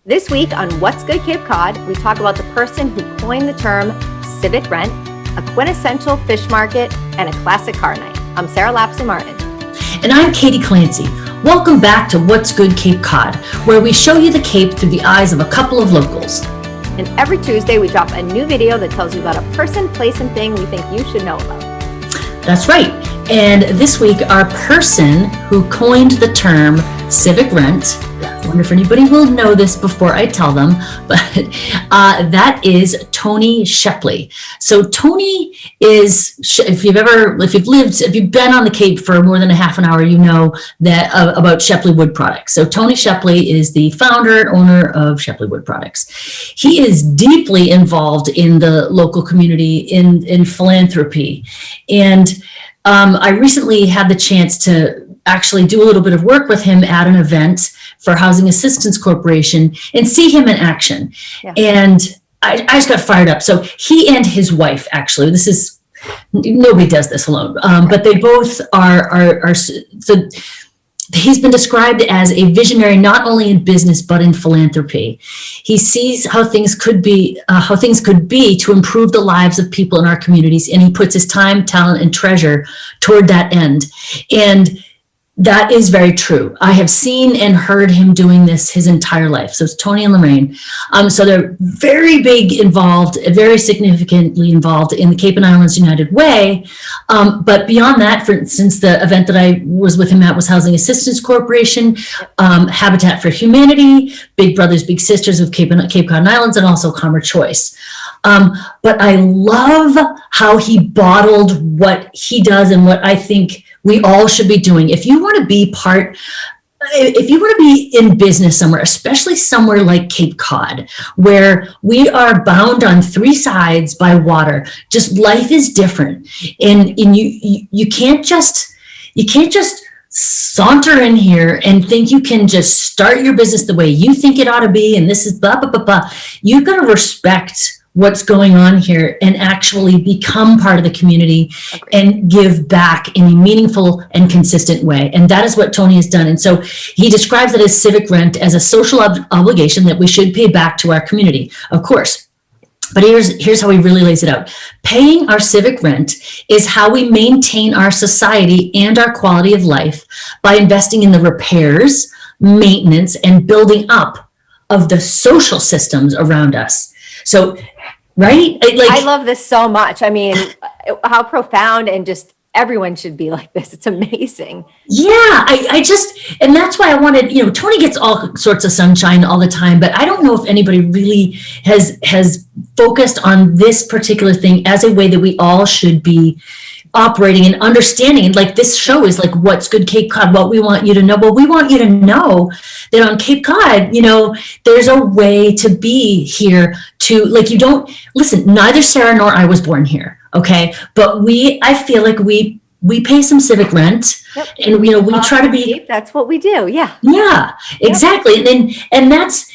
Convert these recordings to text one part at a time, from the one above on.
This week on What's Good Cape Cod, we talk about the person who coined the term civic rent, a quintessential fish market, and a classic car night. I'm Sarah Lapsley Martin. And I'm Katie Clancy. Welcome back to What's Good Cape Cod, where we show you the Cape through the eyes of a couple of locals. And every Tuesday, we drop a new video that tells you about a person, place, and thing we think you should know about. That's right. And this week, our person who coined the term civic rent, I wonder if anybody will know this before I tell them, but that is Tony Shepley. So Tony is, if you've been on the Cape for more than a half an hour, you know that about Shepley Wood Products. So Tony Shepley is the founder and owner of Shepley Wood Products. He is deeply involved in the local community, in philanthropy. And I recently had the chance to actually do a little bit of work with him at an event for Housing Assistance Corporation and see him in action. Yeah. And I just got fired up. So he and his wife, actually, nobody does this alone, but they both are so he's been described as a visionary, not only in business, but in philanthropy. He sees how things could be to improve the lives of people in our communities. And he puts his time, talent, and treasure toward that end. And that is very true. I have seen and heard him doing this his entire life. So it's Tony and Lorraine. So they're very very significantly involved in the Cape and Islands United Way. But beyond that, for instance, the event that I was with him at was Housing Assistance Corporation, Habitat for Humanity, Big Brothers Big Sisters of Cape Cod Islands, and also Commer Choice. But I love how he bottled what he does and what I think we all should be doing. If you want to be in business somewhere, especially somewhere like Cape Cod, where we are bound on three sides by water, just life is different. And you can't just saunter in here and think you can just start your business the way you think it ought to be. And this is blah, blah, blah, blah. You've got to respect what's going on here and actually become part of the community. Agreed. And give back in a meaningful and consistent way. And that is what Tony has done. And so he describes it as civic rent, as a social obligation that we should pay back to our community, of course. But here's how he really lays it out. Paying our civic rent is how we maintain our society and our quality of life by investing in the repairs, maintenance, and building up of the social systems around us. So, right? I love this so much. I mean, how profound, and just everyone should be like this. It's amazing. Yeah, and that's why I wanted, Tony gets all sorts of sunshine all the time, but I don't know if anybody really has focused on this particular thing as a way that we all should be operating and understanding. And like, this show is like, What's Good Cape Cod, what we want you to know. Well, we want you to know that on Cape Cod, there's a way to be here to, like, you don't, listen, neither Sarah nor I was born here, okay? But I feel like we pay some civic rent. Yep. And, we try to be. That's what we do, yeah. Yeah, exactly. Yep. And that's,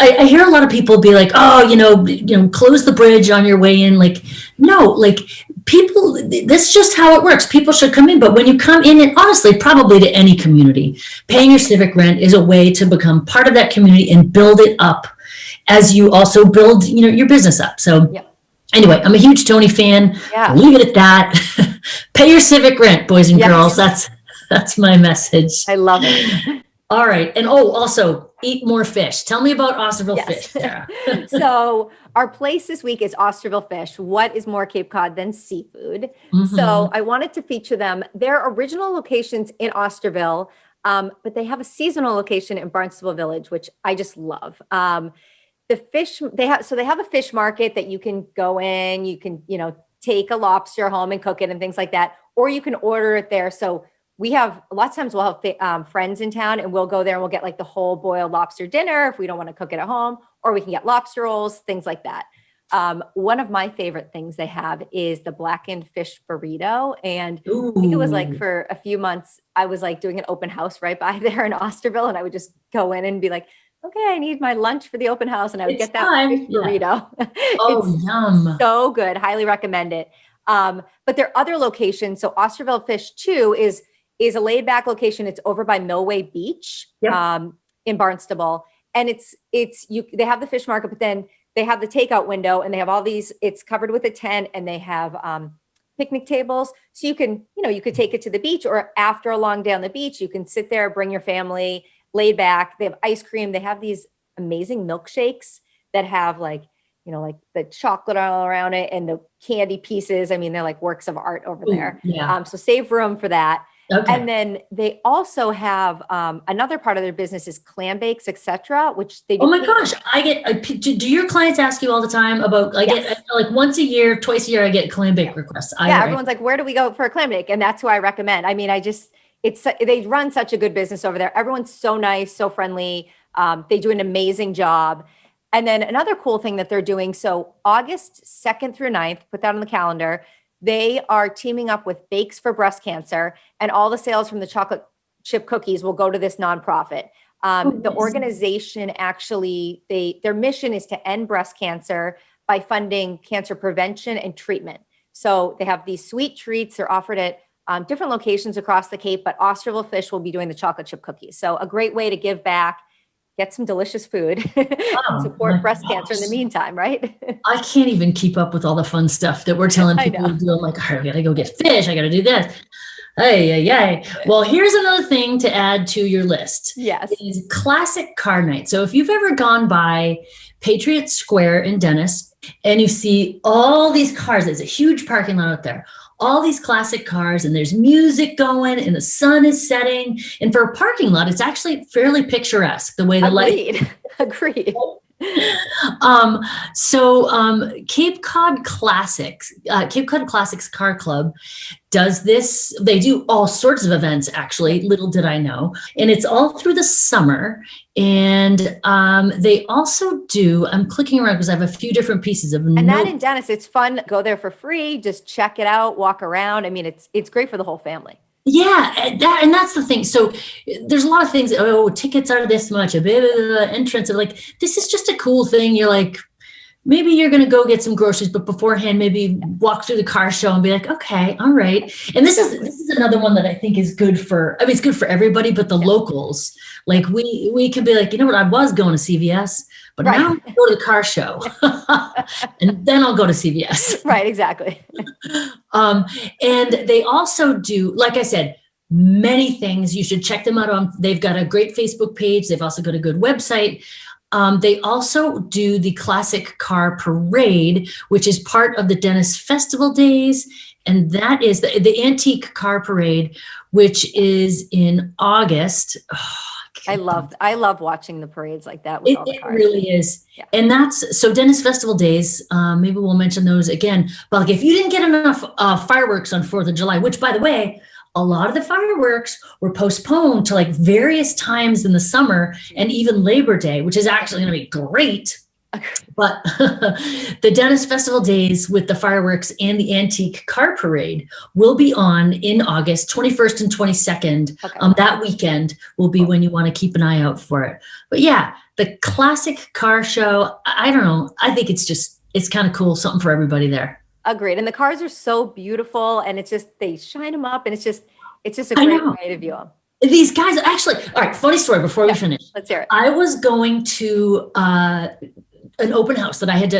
I hear a lot of people be like, oh, close the bridge on your way in. Like, no, like, people, that's just how it works. People should come in. But when you come in, and honestly, probably to any community, paying your civic rent is a way to become part of that community and build it up as you also build, your business up. So Anyway, I'm a huge Tony fan. Yeah. I'll leave it at that. Pay your civic rent, boys and girls. That's my message. I love it. All right. And also eat more fish. Tell me about Osterville Fish, Sarah. So our place this week is Osterville Fish. What is more Cape Cod than seafood? Mm-hmm. So I wanted to feature them. Their original locations in Osterville, but they have a seasonal location in Barnstable Village, which I just love. The fish they have a fish market that you can go in. You can, take a lobster home and cook it and things like that, or you can order it there. So we have, a lot of times we'll have friends in town, and we'll go there and we'll get like the whole boiled lobster dinner if we don't want to cook it at home, or we can get lobster rolls, things like that. One of my favorite things they have is the blackened fish burrito. And I think it was like for a few months, I was like doing an open house right by there in Osterville, and I would just go in and be like, okay, I need my lunch for the open house, and I would get that fish burrito. Oh, yum. So good. Highly recommend it. But there are other locations. So Osterville Fish 2 is a laid back location. It's over by Millway Beach in Barnstable. And they have the fish market, but then they have the takeout window, and they have all these, it's covered with a tent, and they have picnic tables. So you could take it to the beach, or after a long day on the beach, you can sit there, bring your family, laid back. They have ice cream. They have these amazing milkshakes that have like the chocolate all around it and the candy pieces. I mean, they're like works of art over there. Yeah. So save room for that. Okay. And then they also have another part of their business is clam bakes, etc., which they do. Oh my gosh, I get. Do your clients ask you all the time about? I Yes. get like once a year, twice a year, I get clam bake requests. Everyone's like, where do we go for a clam bake? And that's who I recommend. I mean, they run such a good business over there. Everyone's so nice, so friendly. They do an amazing job. And then another cool thing that they're doing. So August 2nd through 9th, put that on the calendar. They are teaming up with Bakes for Breast Cancer, and all the sales from the chocolate chip cookies will go to this nonprofit. The organization actually, their mission is to end breast cancer by funding cancer prevention and treatment. So they have these sweet treats. They're offered at different locations across the Cape, but Osterville Fish will be doing the chocolate chip cookies. So a great way to give back, get some delicious food, and support breast cancer in the meantime, right? I can't even keep up with all the fun stuff that we're telling people to do. I'm like, all right, I gotta go get fish. I gotta do this. Hey. Well, here's another thing to add to your list. Yes. Is classic car night. So if you've ever gone by Patriot Square in Dennis and you see all these cars, there's a huge parking lot out there, all these classic cars, and there's music going and the sun is setting. And for a parking lot, it's actually fairly picturesque the way the light. Agreed. Cape Cod Classics Car Club does this. They do all sorts of events, actually, little did I know. And it's all through the summer. And they also do, I'm clicking around because I have a few different pieces of And that in Dennis, it's fun. Go there for free. Just check it out, walk around. I mean, it's great for the whole family. Yeah, and that's the thing. So there's a lot of things. Oh, tickets are this much, entrance. Like, this is just a cool thing. You're like, maybe you're going to go get some groceries, but beforehand, maybe walk through the car show and be like, okay, all right. And this is another one that I think is good for, it's good for everybody, but the locals, like we can be like, you know what? I was going to CVS, but now I'm going to go to the car show and then I'll go to CVS. Right. Exactly. And they also do, like I said, many things. You should check them out. They've got a great Facebook page. They've also got a good website. They also do the Classic Car Parade, which is part of the Dennis Festival Days. And that is the Antique Car Parade, which is in August. I love watching the parades like that with all the cars. It really is. Yeah. And that's, so Dennis Festival Days, maybe we'll mention those again. But like, if you didn't get enough fireworks on 4th of July, which by the way, a lot of the fireworks were postponed to like various times in the summer and even Labor Day, which is actually going to be great. But the Dennis Festival Days with the fireworks and the Antique Car Parade will be on in August 21st and 22nd. Okay. That weekend will be when you want to keep an eye out for it. But yeah, the Classic Car Show, I don't know. I think it's kind of cool. Something for everybody there. Agreed. And the cars are so beautiful, and it's just, they shine them up, and it's just a great way to view them. These guys actually, all right, funny story before we finish. Let's hear it. I was going to an open house that I had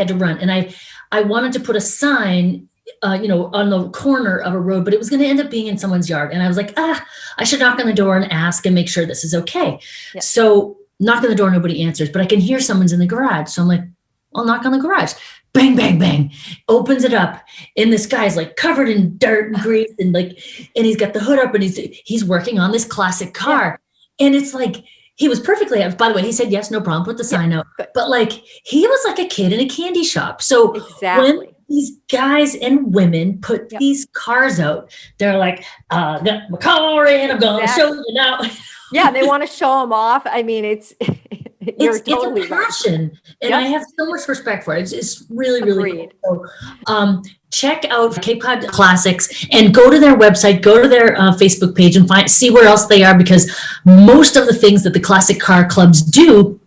to run, and I wanted to put a sign on the corner of a road, but it was going to end up being in someone's yard. And I was like, I should knock on the door and ask and make sure this is okay. Yeah. So knock on the door, nobody answers, but I can hear someone's in the garage. So I'm like, I'll knock on the garage. Bang, bang, bang, opens it up. And this guy's like covered in dirt and grease and he's got the hood up and he's working on this classic car. Yeah. And it's like, he was perfectly, by the way, he said, yes, no problem, put the sign out. Good. But like, he was like a kid in a candy shop. So when these guys and women put these cars out, they're like, got my car in, I'm going to show you now. Yeah, they want to show them off. I mean, it's totally a passion. Right. And I have so much respect for it. It's really, really cool. So, check out Cape Cod Classics and go to their website, go to their Facebook page and see where else they are, because most of the things that the Classic Car Clubs do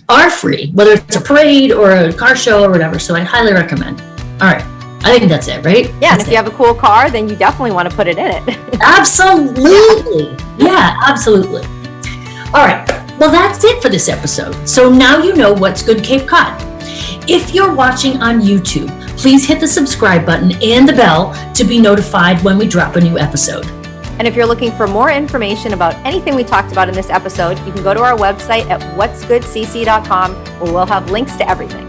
are free, whether it's a parade or a car show or whatever. So I highly recommend. All right. I think that's it, right? Yeah. And if you have a cool car, then you definitely want to put it in it. Absolutely. Yeah, absolutely. All right. Well, that's it for this episode. So now you know what's good Cape Cod. If you're watching on YouTube, please hit the subscribe button and the bell to be notified when we drop a new episode. And if you're looking for more information about anything we talked about in this episode, you can go to our website at whatsgoodcc.com, where we'll have links to everything.